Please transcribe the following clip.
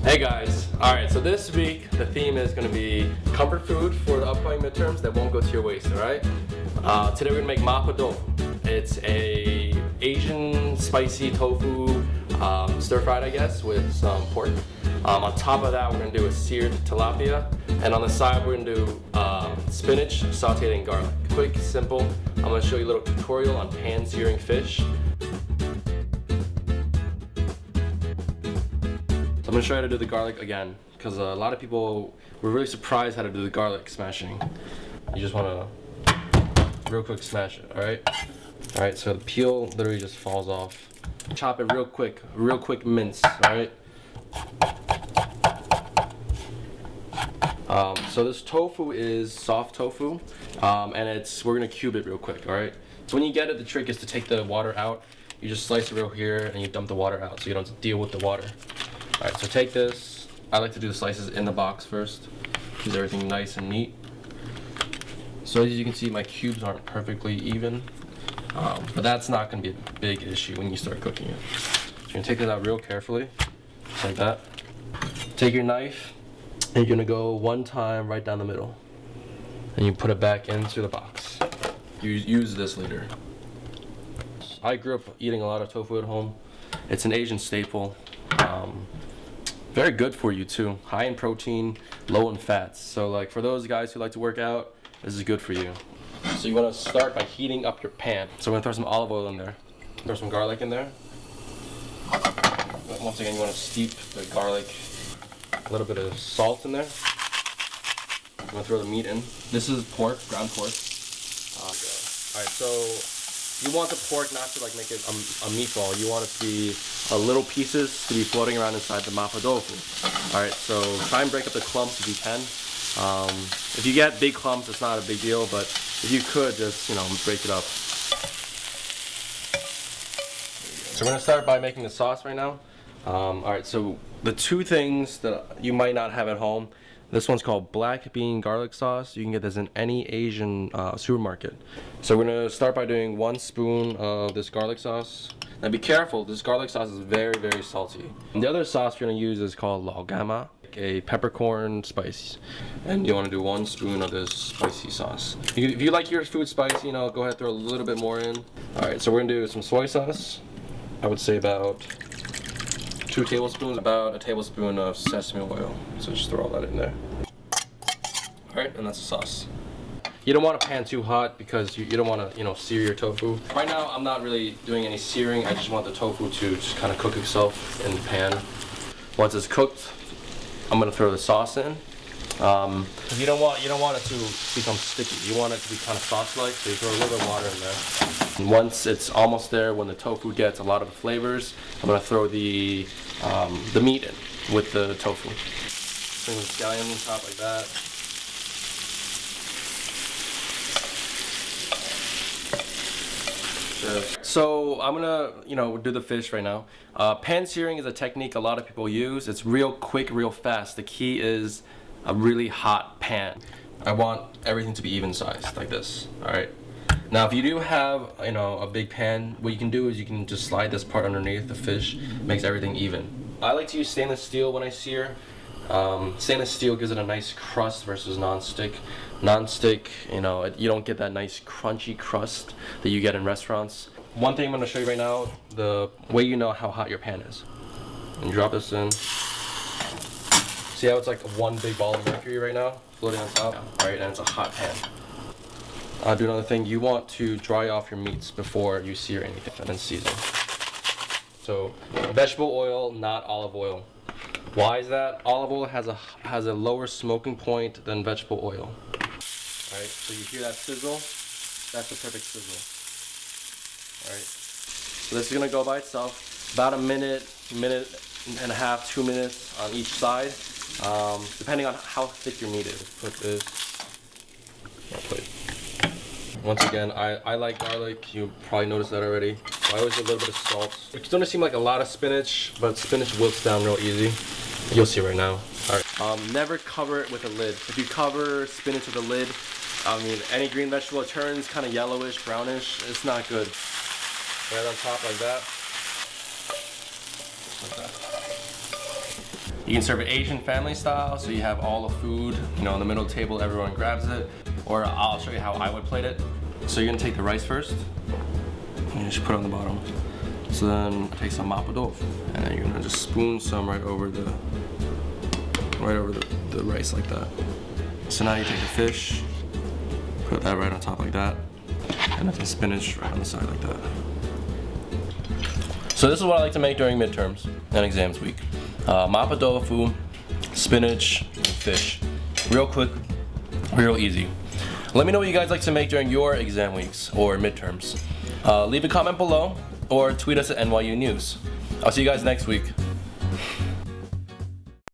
Hey guys, alright, so this week the theme is going to be comfort food for the upcoming midterms that won't go to your waste, alright? Today we're going to make Mapo Tofu. It's a Asian spicy tofu, stir-fried I guess, with some pork. On top of that we're going to do a seared tilapia, and on the side we're going to do spinach sauteed in garlic. Quick, simple. I'm going to show you a little tutorial on pan searing fish. I'm going to show you how to do the garlic again, because a lot of people were really surprised how to do the garlic smashing. You just want to real quick smash it, alright? So the peel literally just falls off. Chop it real quick mince, alright? So this tofu is soft tofu, and we're going to cube it real quick, alright? So when you get it, the trick is to take the water out. You just slice it real here and you dump the water out so you don't have to deal with the water. Alright, so take this. I like to do the slices in the box first. Keep everything nice and neat. So as you can see, my cubes aren't perfectly even. But that's not going to be a big issue when you start cooking it. So you're going to take it out real carefully. Just like that. Take your knife and you're going to go one time right down the middle. And you put it back into the box. You use this later. I grew up eating a lot of tofu at home. It's an Asian staple. Very good for you too. High in protein, low in fats. So like for those guys who like to work out, this is good for you. So you want to start by heating up your pan. So we're going to throw some olive oil in there. Throw some garlic in there. Once again, you want to steep the garlic. A little bit of salt in there. I'm going to throw the meat in. This is pork, ground pork. Alright, so you want the pork not to like make it a meatball. You want it to be little pieces to be floating around inside the Mapo Tofu. Alright, so try and break up the clumps if you can. If you get big clumps, it's not a big deal, but if you could, just, break it up. So we're going to start by making the sauce right now. Alright, so the two things that you might not have at home. This one's called black bean garlic sauce. You can get this in any Asian supermarket. So we're gonna start by doing 1 spoon of this garlic sauce. Now be careful, this garlic sauce is very, very salty. And the other sauce we're gonna use is called lao gama, a peppercorn spice. And you wanna do 1 spoon of this spicy sauce. If you like your food spicy, go ahead and throw a little bit more in. Alright, so we're gonna do some soy sauce. I would say about 2 tablespoons, about a tablespoon of sesame oil. So just throw all that in there. Alright, and that's the sauce. You don't want a pan too hot because you don't want to, sear your tofu. Right now, I'm not really doing any searing. I just want the tofu to just kind of cook itself in the pan. Once it's cooked, I'm gonna throw the sauce in. Because you don't want it to become sticky. You want it to be kind of sauce-like, so you throw a little bit of water in there. And once it's almost there, when the tofu gets a lot of the flavors, I'm gonna throw the meat in with the tofu. Bring the scallion on top like that. So I'm gonna, do the fish right now. Pan searing is a technique a lot of people use. It's real quick, real fast. The key is a really hot pan. I want everything to be even sized, like this. All right. Now, if you do have, a big pan, what you can do is you can just slide this part underneath the fish. Makes everything even. I like to use stainless steel when I sear. Stainless steel gives it a nice crust versus non-stick. Non-stick, you don't get that nice crunchy crust that you get in restaurants. One thing I'm going to show you right now, the way you know how hot your pan is. And drop this in. See how it's like one big ball of mercury right now, floating on top? Alright, and it's a hot pan. Do another thing, you want to dry off your meats before you sear anything and then season. So, vegetable oil, not olive oil. Why is that? Olive oil has a lower smoking point than vegetable oil. Alright, so you hear that sizzle? That's the perfect sizzle. Alright, so this is going to go by itself. About a minute and a half, 2 minutes on each side. Depending on how thick your meat is. Put this. Once again, I like garlic. You probably noticed that already. So I always do a little bit of salt. It's going to seem like a lot of spinach, but spinach wilts down real easy. You'll see right now. Alright. Never cover it with a lid. If you cover spinach with a lid, any green vegetable, it turns kind of yellowish, brownish. It's not good. Right on top like that. Just like that. You can serve it Asian family style, so you have all the food, you know, on the middle of the table, everyone grabs it. Or I'll show you how I would plate it. So you're gonna take the rice first, and you just put it on the bottom. So then take some Mapo Tofu, and then you're gonna just spoon some right over the rice like that. So now you take the fish, put that right on top like that, and then the spinach right on the side like that. So this is what I like to make during midterms and exams week. Mapo Tofu, spinach, and fish. Real quick, real easy. Let me know what you guys like to make during your exam weeks or midterms. Leave a comment below or tweet us at NYU News. I'll see you guys next week.